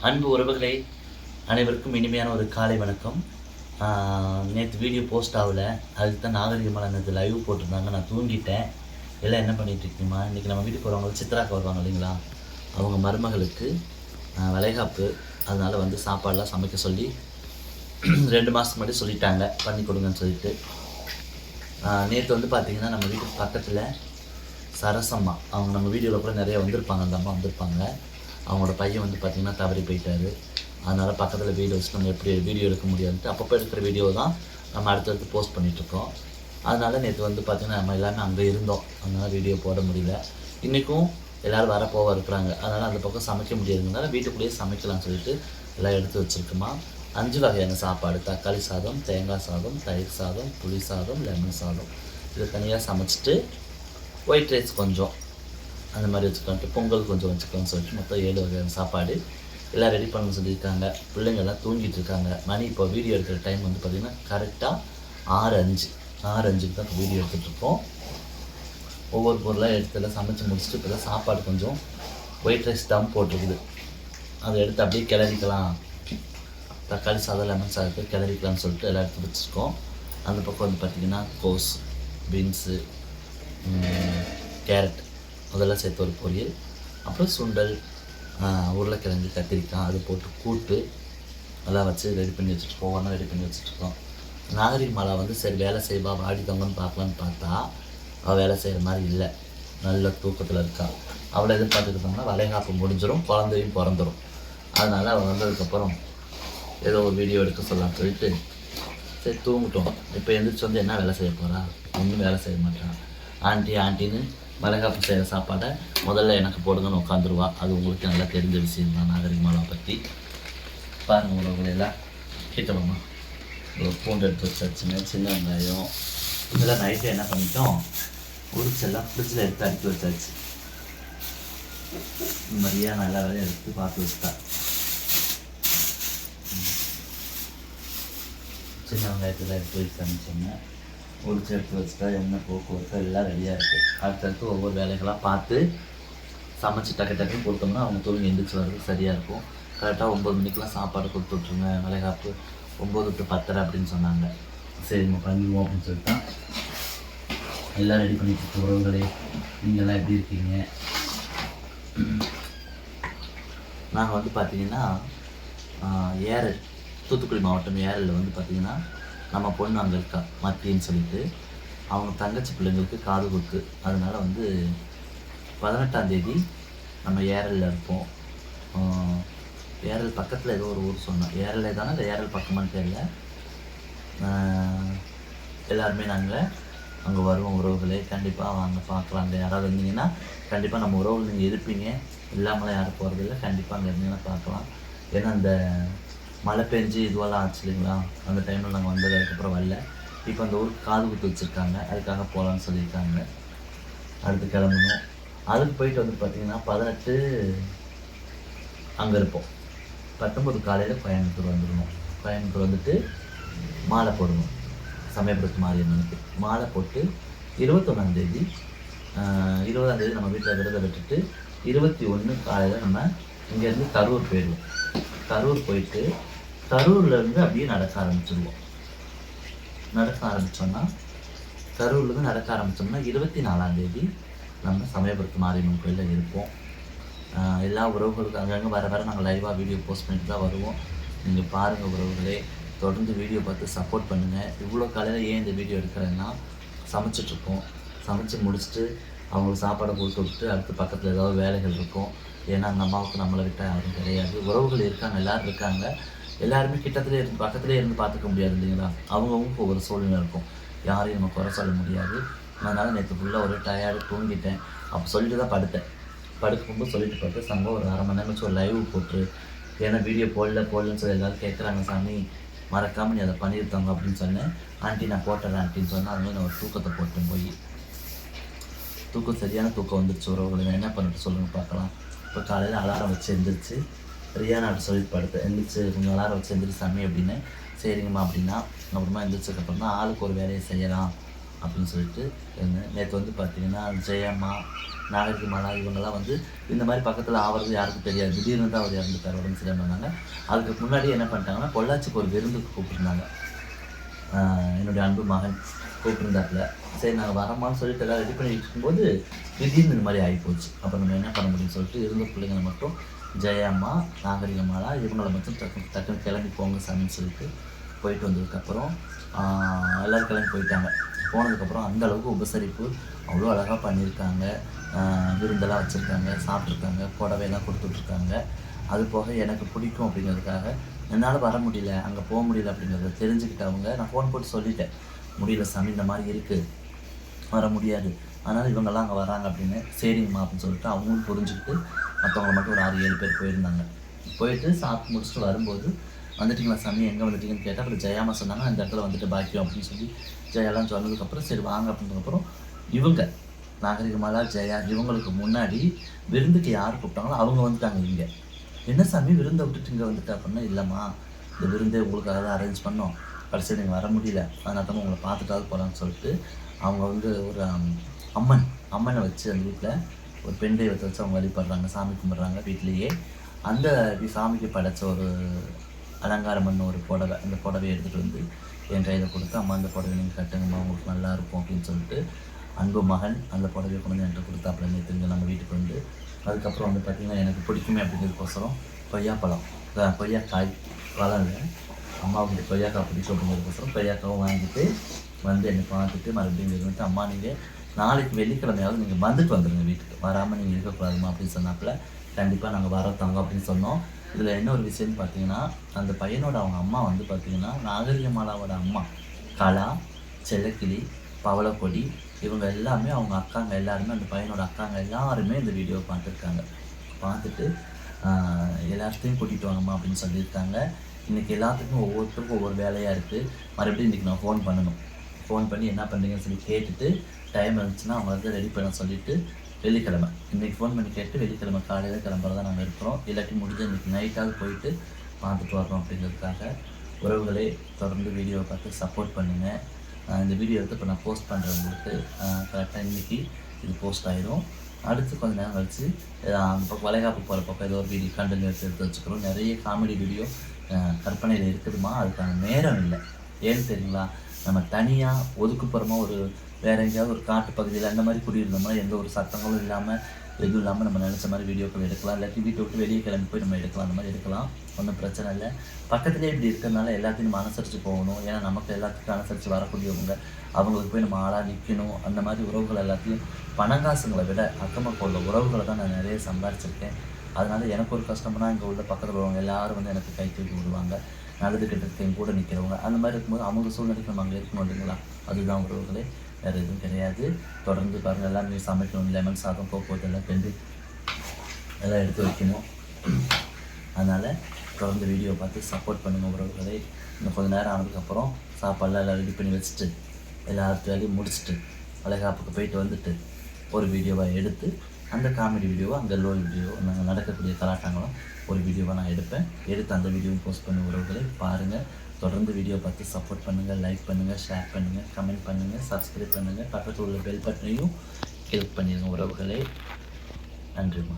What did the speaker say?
அன்பு உறவுகளை அனைவருக்கும் இனிமையான ஒரு காலை வணக்கம். நேற்று வீடியோ போஸ்ட் ஆகலை, அதுக்கு தான் நாகரிகமான நேற்று லைவ் போட்டிருந்தாங்க. நான் தூங்கிட்டேன். எல்லாம் என்ன பண்ணிகிட்டு இருக்கீங்கம்மா? இன்றைக்கி நம்ம வீட்டுக்கு வரவங்க சித்ராக்கு வருவாங்க இல்லைங்களா, அவங்க மருமகளுக்கு வளைகாப்பு. அதனால் வந்து சாப்பாடெலாம் சமைக்க சொல்லி 2 மாதத்துக்கு முன்னாடி சொல்லிட்டாங்க, பண்ணி கொடுங்கன்னு சொல்லிட்டு. நேற்று வந்து பார்த்திங்கன்னா நம்ம வீட்டுக்கு பக்கத்தில் சரசம்மா, அவங்க நம்ம வீடியோவில் கூட நிறைய வந்திருப்பாங்க, அந்த அம்மா வந்திருப்பாங்க. அவங்களோட பையன் வந்து பார்த்திங்கன்னா தவறி போயிட்டார். அதனால் பக்கத்தில் வீடியோ வச்சு நம்ம எப்படி வீடியோ எடுக்க முடியாதுன்ட்டு அப்பப்போ எடுக்கிற வீடியோ தான் நம்ம அடுத்தடுத்து போஸ்ட் பண்ணிகிட்ருக்கோம். அதனால் நேற்று வந்து பார்த்திங்கன்னா நம்ம எல்லாமே அங்கே இருந்தோம், அதனால் வீடியோ போட முடியல. இன்றைக்கும் எல்லோரும் வரப்போக இருக்கிறாங்க, அதனால் அந்த பக்கம் சமைக்க முடியாதுனால வீட்டுக்குள்ளேயே சமைக்கலாம்னு சொல்லிட்டு எல்லாம் எடுத்து வச்சுருக்குமா. 5 வகையான சாப்பாடு: தக்காளி சாதம், தேங்காய் சாதம், தயிர் சாதம், புளி சாதம், லெமன் சாதம். இதை தனியாக சமைச்சிட்டு ஒயிட் ரைஸ் கொஞ்சம் அந்த மாதிரி வச்சுக்கலான்ட்டு, பொங்கல் கொஞ்சம் வச்சுக்கலாம்னு சொல்லிட்டு மொத்தம் 7 வகையான சாப்பாடு எல்லாம் ரெடி பண்ண சொல்லியிருக்காங்க. பிள்ளைங்கள்லாம் தூங்கிட்டு இருக்காங்க. மணி இப்போ வீடியோ எடுக்கிற டைம் வந்து பார்த்திங்கன்னா கரெக்டாக 6:05 தான் வீடியோ எடுத்துகிட்ருக்கோம். ஒவ்வொரு பொருளாக எடுத்துலாம் சமைச்சு முடிச்சுட்டு இப்போ தான் சாப்பாடு கொஞ்சம் ஒயிட் ரைஸ் தம் போட்டிருக்குது, அதை எடுத்து அப்படியே கிளறிக்கலாம். தக்காளி சாதம், லெமன் சாதத்தை கிளறிக்கலாம்னு சொல்லிட்டு எல்லாம் எடுத்து வச்சுருக்கோம். அந்த பக்கம் வந்து பார்த்திங்கன்னா கோஸ், பீன்ஸு, கேரட் அதெல்லாம் சேர்த்து ஒரு பொரியல், அப்புறம் சுண்டல், உருளைக்கிழங்கு, கத்திரிக்காய் அது போட்டு கூட்டு எல்லாம் வச்சு ரெடி பண்ணி வச்சுட்ருக்கோம். ஒவ்வொன்றா ரெடி பண்ணி வச்சுட்ருக்கோம். நாகரிக மாலா வந்து சரி வேலை செய்வா, வாடித்தவங்கன்னு பார்க்கலான்னு பார்த்தா அவள் வேலை செய்கிற மாதிரி இல்லை, நல்ல தூக்கத்தில் இருக்கா. அவளை எதிர்பார்த்துக்கிட்டோம்னா வளைகாப்பு முடிஞ்சிடும், குழந்தையும் பிறந்துடும். அதனால் அவள் வந்ததுக்கப்புறம் ஏதோ ஒரு வீடியோ எடுக்க சொல்லலாம்னு சொல்லிட்டு சரி தூங்கிட்டோம். இப்போ எழுந்திரிச்சு வந்து என்ன வேலை செய்ய போகிறா? ஒன்றும் வேலை செய்ய மாட்டான். ஆண்டின்னு வளைகாப்பு செய்கிற சாப்பாடை முதல்ல எனக்கு போடுங்கன்னு உட்காந்துருவா. அது உங்களுக்கு நல்லா தெரிஞ்ச விஷயம் தான் நாகரிக மாலா பற்றி. பாருங்கள் உறவுகளெல்லாம் கேட்டோம்மா. ஒரு பூண்டு எடுத்து வச்சாச்சுங்க, சின்ன வெங்காயம் இதெல்லாம் நைட்டு என்ன பண்ணிட்டோம், உரிச்செல்லாம் ஃப்ரிட்ஜில் எடுத்து அடுக்கி வச்சாச்சு. இந்த மாதிரியா நல்லா வேலையை எடுத்து பார்த்து வச்சுட்டா. சின்ன வெங்காயத்தில் எடுத்து வச்சு அனுப்பிச்சோங்க, உரிச்சு எடுத்து வச்சுட்டா எண்ணெய் போக்குவரத்து எல்லாம் ரெடியாக இருக்குது. அடுத்தடுத்து ஒவ்வொரு வேலைகளாக பார்த்து சமைச்சு டக்குன்னு கொடுத்தோம்னா அவங்க தூங்கி எந்திரிச்சு வர்றதுக்கு சரியாக இருக்கும். கரெக்டாக 9 மணிக்கெலாம் சாப்பாடு கொடுத்து விட்ருங்க, வளைகாப்பு 9 to 10 அப்படின்னு சொன்னாங்க. சரி நம்ம பண்ணிடுவோம் அப்படின்னு சொல்லிட்டு தான் எல்லாம் ரெடி பண்ணிட்டு உறவுகளே. நீங்கள்லாம் எப்படி இருக்கீங்க? நாங்கள் வந்து பார்த்திங்கன்னா ஏரல், தூத்துக்குடி மாவட்டம் ஏரலில் வந்து பார்த்திங்கன்னா நம்ம பொண்ணு அங்கே இருக்கா மத்தின்னு சொல்லிட்டு, அவங்க தங்கச்சி பிள்ளைங்களுக்கு காது குத்து. அதனால் வந்து 18ஆம் தேதி நம்ம ஏரலில் இருப்போம். ஏரல் பக்கத்தில் ஏதோ ஒரு ஊர் சொன்னோம், ஏரலே தானே இல்லை ஏரல் பக்கமானு தெரியல. எல்லாருமே நாங்கள் அங்கே வருவோம் உறவுகளே. கண்டிப்பாக வாங்க பார்க்கலாங்க. யாராவது இருந்தீங்கன்னா கண்டிப்பாக நம்ம உறவுகள் நீங்கள் இருப்பீங்க, இல்லாமலாம் யாரும் போகிறதில்ல. கண்டிப்பாக அங்கே இருந்தீங்கன்னா பார்க்கலாம். ஏன்னா அந்த மழை பெஞ்சு இதுவெல்லாம் ஆச்சு இல்லைங்களா, அந்த டைமில் நாங்கள் வந்தது. அதுக்கப்புறம் வரல. இப்போ அந்த ஊருக்கு காது குத்து வச்சுருக்காங்க, அதுக்காக போகலான்னு சொல்லியிருக்காங்க. அடுத்து கிளம்பணும். அதுக்கு போயிட்டு வந்து பார்த்திங்கன்னா 18 அங்கே இருப்போம். 19 காலையில் கோயம்புத்தூர் வந்துடணும். கோயம்புத்தூர் வந்துட்டு மாலை போடணும், சமயபுரத்து மாரியம்மனுக்கு மாலை போட்டு 21ஆம் தேதி நம்ம வீட்டில் விரதம் விட்டுட்டு 21 காலையில் நம்ம இங்கேருந்து கரூர் போயிடுவோம். கரூர் போயிட்டு கரூர்லேருந்து அப்படியே நடக்க ஆரம்பிச்சிடுவோம். கரூர்லேருந்து நடக்க ஆரம்பித்தோம்னா 24ஆம் தேதி நம்ம சமயபுரத்து மாரியம்மன் கோயிலில் இருப்போம். எல்லா உறவுகளுக்கும் அங்கங்கே வர நாங்கள் லைவாக வீடியோ போஸ்ட் பண்ணிட்டு தான் வருவோம். நீங்கள் பாருங்கள் உறவுகளே, தொடர்ந்து வீடியோ பார்த்து சப்போர்ட் பண்ணுங்கள். இவ்வளோ காலையில் ஏன் இந்த வீடியோ எடுக்கிறேன்னா, சமைச்சிட்ருக்கோம். சமைச்சு முடிச்சுட்டு அவங்களுக்கு சாப்பாடை கொடுத்து விட்டு அடுத்து பக்கத்தில் ஏதாவது வேலைகள் இருக்கும். ஏன்னா அந்த அம்மாவுக்கு நம்மளை விட்டால் யாரும் கிடையாது. உறவுகள் இருக்காங்க, எல்லோரும் இருக்காங்க. எல்லாருமே கிட்டத்துலேயே இருந்து பக்கத்துலேயே இருந்து பார்த்துக்க முடியாது இல்லைங்களா. அவங்கவுங்களுக்கு ஒவ்வொரு சூழ்நிலை இருக்கும், யாரையும் நம்ம குறை சொல்ல முடியாது. அதனால் நேற்று ஃபுல்லாக ஒரு டயர்டு தூங்கிட்டேன். அப்போ சொல்லிட்டு தான் படுத்தேன். படுக்கும்போது சொல்லிட்டு படுத்து சம்பவம் ஒரு 1/2 மணி நேரம் வச்சு ஒரு லைவ் போட்டுரு. ஏன்னா வீடியோ போடலன்னு சொல்லி எல்லோரும் கேட்குறாங்க, சாமி மறக்காமல் நீ அதை பண்ணியிருக்காங்க அப்படின்னு சொன்னேன். ஆண்டி நான் போட்டுறேன் அப்படின்னு சொன்னால் அது மாதிரி நான் ஒரு தூக்கத்தை போட்டேன். போய் தூக்கம் சரியான தூக்கம் வந்துருச்சு உறவுகளை. என்ன பண்ணிட்டு சொல்லுங்கள் பார்க்கலாம். இப்போ காலையில் அலாரம் வச்சு எழுந்திரிச்சு ரியானாட்ட சொல்லிட்டு படுத்தேன். எழுந்திரிச்சு கொஞ்சம் அலாரம் வச்சு எழுந்திரிச்சு சாமி அப்படின்னு. சரிங்கம்மா அப்படின்னா அப்புறமா எழுந்திரிச்சதுக்கப்புறம் தான் ஆளுக்கு ஒரு வேலையை செய்யலாம் அப்படின்னு சொல்லிட்டு இருந்தேன். நேற்று வந்து பார்த்திங்கன்னா ஜெயம்மா, நாகரிகமாலா இவங்கெல்லாம் வந்து இந்த மாதிரி பக்கத்தில் ஆகிறது யாருக்கும் தெரியாது. திடீர்னு தான் அவர் இறந்துட்டார், உடம்பு சரியாம இருந்தாங்க. அதுக்கு முன்னாடி என்ன பண்ணிட்டாங்கன்னா பொள்ளாச்சிக்கு ஒரு விருந்துக்கு கூப்பிட்டுருந்தாங்க. என்னுடைய அன்பு மகன் கூப்பிட்டுருந்தாப்புல. சரி நாங்கள் வரமான்னு சொல்லிட்டு எல்லாம் ரெடி பண்ணிட்டு இருக்கும்போது திடீர்னு இந்த மாதிரி ஆகிப்போச்சு. அப்போ நம்ம என்ன பண்ண முடியும்னு சொல்லிட்டு இருந்த பிள்ளைங்களை மட்டும் ஜெயம்மா, நாகரிகமாலா இவங்களை மட்டும் டக்குன்னு கிளம்பி போங்க சாமின்னு சொல்லிட்டு போயிட்டு வந்ததுக்கப்புறம் எல்லோரும் கிளம்பி போயிட்டாங்க. போனதுக்கப்புறம் அந்தளவுக்கு உபசரிப்பு அவ்வளோ அழகாக பண்ணியிருக்காங்க. விருந்தெல்லாம் வச்சுருக்காங்க, சாப்பிட்ருக்காங்க, புடவையெல்லாம் கொடுத்துட்ருக்காங்க. அது போக எனக்கு பிடிக்கும் அப்படிங்கிறதுக்காக என்னால் வர முடியல, அங்கே போக முடியல அப்படிங்கிறத தெரிஞ்சுக்கிட்டவங்க நான் ஃபோன் போட்டு சொல்லிட்டேன், முடியல சாமி இந்த மாதிரி இருக்குது, வர முடியாது, அதனால் இவங்கெல்லாம் அங்கே வராங்க அப்படின்னு. சரிங்கம்மா அப்படின்னு சொல்லிட்டு அவங்களும் புரிஞ்சுக்கிட்டு மற்றவங்க மட்டும் ஒரு 6-7 பேர் போயிருந்தாங்க. போயிட்டு சாப்பிட்டு முடிச்சுட்டு வரும்போது வந்துட்டிங்களா சாமி, எங்கே வந்துட்டீங்கன்னு கேட்டால் அப்புறம் ஜெயாமா சொன்னாங்க, அந்த இடத்துல வந்துட்டு பாக்கியம் அப்படின்னு சொல்லி ஜெயாலாம் சொன்னதுக்கப்புறம் சரி வாங்க அப்படின்றதுக்கப்புறம் இவங்க நாகரிகமாலா, ஜெயா இவங்களுக்கு முன்னாடி விருந்துக்கு யார் கூப்பிட்டாங்களோ அவங்க வந்துட்டாங்க. இங்கே என்ன சாமி விருந்தை விட்டுட்டு இங்கே வந்துட்டு அப்படின்னா, இல்லைம்மா இந்த விருந்தே உங்களுக்காக தான் அரேஞ்ச் பண்ணோம், கடைசியில் நீங்கள் வர முடியல, அதனால தான் உங்களை பார்த்துட்டாவது போகலான்னு சொல்லிட்டு அவங்க வந்து ஒரு அம்மனை வச்சு அந்த வீட்டில் ஒரு பெண் தெய்வத்தை வச்சு அவங்க வழிபடுறாங்க, சாமி கும்பிட்றாங்க வீட்லேயே. அந்த சாமிக்கு படைச்ச ஒரு அலங்காரம் பண்ண ஒரு புடவை, அந்த புடவையை எடுத்துகிட்டு வந்து என் கையில் கொடுத்து, அம்மா அந்த புடவை நீங்கள் கட்டுங்கம்மா உங்களுக்கு நல்லாயிருக்கும் அப்படின்னு சொல்லிட்டு அன்பு மகன் அந்த புடவையை கொண்டு வந்து என்கிட்ட கொடுத்தாப்புல நேற்று நம்ம வீட்டுக்கு வந்து. அதுக்கப்புறம் வந்து பார்த்திங்கன்னா எனக்கு பிடிக்குமே அப்படிங்கிறதுக்கோசரம் கொய்யாக்காய் வளரல, அம்மாவுக்கு கொய்யாக்காய் பிடிக்கும் அப்படிங்கிறதுக்கோசரம் கொய்யாக்காவும் வாங்கிட்டு வந்து என்னை பார்த்துட்டு மறுபடியும் வந்துட்டு, அம்மா நீங்கள் நாளைக்கு வெள்ளிக்கிழமையாவது நீங்கள் வந்துட்டு வந்துடுங்க வீட்டுக்கு, வராமல் நீங்கள் இருக்கக்கூடாதுமா அப்படின்னு சொன்னாப்புல. கண்டிப்பாக நாங்கள் வர தங்க அப்படின்னு சொன்னோம். இதில் என்ன ஒரு விஷயம்னு பார்த்தீங்கன்னா, அந்த பையனோட அவங்க அம்மா வந்து பார்த்திங்கன்னா நாகரிகமாலாவோட அம்மா கலா, செல்லக்கிளி, பவளக்கொடி இவங்க எல்லாமே அவங்க அக்காங்க எல்லாருமே, அந்த பையனோட அக்காங்க எல்லாருமே இந்த வீடியோவை பார்த்துருக்காங்க. பார்த்துட்டு எல்லாத்தையும் கூட்டிகிட்டு வாங்கம்மா அப்படின்னு சொல்லியிருக்காங்க. இன்றைக்கி எல்லாத்துக்கும் ஒவ்வொருத்தருக்கும் ஒவ்வொரு வேலையாக இருக்குது. மறுபடியும் இன்றைக்கி நான் ஃபோன் பண்ணணும், ஃபோன் பண்ணி என்ன பண்ணுறீங்கன்னு சொல்லி கேட்டுட்டு டைம் இருந்துச்சுன்னா அவங்க வந்து ரெடி பண்ண சொல்லிவிட்டு வெள்ளிக்கிழமை இன்றைக்கி ஃபோன் பண்ணி கேட்டு வெள்ளிக்கிழமை காலையில் கிளம்புறதா நாங்கள் இருக்கிறோம். இல்லாட்டி முடிஞ்சு இன்றைக்கி நைட்டாவது போயிட்டு பார்த்துட்டு வரோம் அப்படிங்கிறதுக்காக. உறவுகளே தொடர்ந்து வீடியோவை பார்த்து சப்போர்ட் பண்ணுங்கள். இந்த வீடியோ எடுத்து இப்போ நான் போஸ்ட் பண்ணுறவங்களுக்கு கரெக்டாக இன்றைக்கி இது போஸ்ட் ஆகிடும். அடுத்து கொஞ்சம் நேரம் கழிச்சு அந்த பக்கம் வளைகாப்பு போகிற பக்கம் ஏதோ ஒரு வீடியோ கண்டென்ட் எடுத்து வச்சுக்கிறோம். நிறைய காமெடி வீடியோ கற்பனையில் இருக்குதுமா, அதுக்கான நேரம் இல்லை. ஏன்னு தெரியுங்களா, நம்ம தனியாக ஒதுக்குப்புறமா ஒரு வேறு எங்கேயாவது ஒரு காட்டு பகுதியில் அந்த மாதிரி குடியிருந்தோம்னா எந்த ஒரு சத்தங்களும் இல்லாமல் எதுவும் இல்லாமல் நம்ம நினச்ச மாதிரி வீடியோக்கள் எடுக்கலாம். இல்லாட்டி வீட்டை விட்டு வெளியே கிளம்பி போய் நம்ம எடுக்கலாம், அந்த மாதிரி எடுக்கலாம், ஒன்றும் பிரச்சனை இல்லை. பக்கத்துலேயே இப்படி இருக்கிறதுனால எல்லாத்தையும் நம்ம அனுசரித்து போகணும். ஏன்னா நமக்கு எல்லாத்துக்கும் அனுசரித்து வரக்கூடியவங்க, அவங்களுக்கு போய் நம்ம ஆளாக நிற்கணும். அந்த மாதிரி உறவுகள் எல்லாத்தையும் பணங்காசுங்களை விட அக்கமக்க உள்ள உறவுகளை தான் நான் நிறைய சம்பாரிச்சிருக்கேன். அதனால் எனக்கு ஒரு கஷ்டம்னா இங்கே உள்ள பக்கத்தில் உள்ளவங்க எல்லோரும் வந்து எனக்கு கை தூக்கி விடுவாங்க, நல்லது கெட்டதுக்கு என் கூட நிற்கிறவங்க. அந்த மாதிரி இருக்கும்போது அவங்க சூழ்நிலைக்கு நம்ம அங்கே இருக்கணும் இல்லைங்களா, அதுதான் உறவுகளே, வேறு எதுவும் கிடையாது. தொடர்ந்து பாருங்கள், எல்லாமே சமைக்கணும், லெமன் சாதம், போக்குவரத்து எல்லாம் பெண்டு எல்லாம் எடுத்து வைக்கணும். அதனால் தொடர்ந்து வீடியோ பார்த்து சப்போர்ட் பண்ணுங்கள் உறவுகளே. இன்னும் கொஞ்சம் நேரம் ஆனதுக்கப்புறம் சாப்பாடெல்லாம் எல்லாம் ரெடி பண்ணி வச்சுட்டு எல்லாத்து வேலையும் முடிச்சுட்டு வளைகாப்புக்கு போயிட்டு வந்துட்டு ஒரு வீடியோவாக எடுத்து அந்த காமெடி வீடியோவை, அங்கே லோ வீடியோ நாங்கள் நடக்கக்கூடிய கலாட்டங்களும் ஒரு வீடியோவாக நான் எடுத்து அந்த வீடியோவும் போஸ்ட் பண்ண உறவுகளை பாருங்கள். தொடர்ந்து வீடியோ பார்த்து சப்போர்ட் பண்ணுங்கள், லைக் பண்ணுங்கள், ஷேர் பண்ணுங்கள், கமெண்ட் பண்ணுங்கள், சப்ஸ்கிரைப் பண்ணுங்கள், பக்கத்தில் உள்ள பெல் பட்டனையும் கிளிக் பண்ணிடுங்க உறவுகளே. நன்றிம்மா.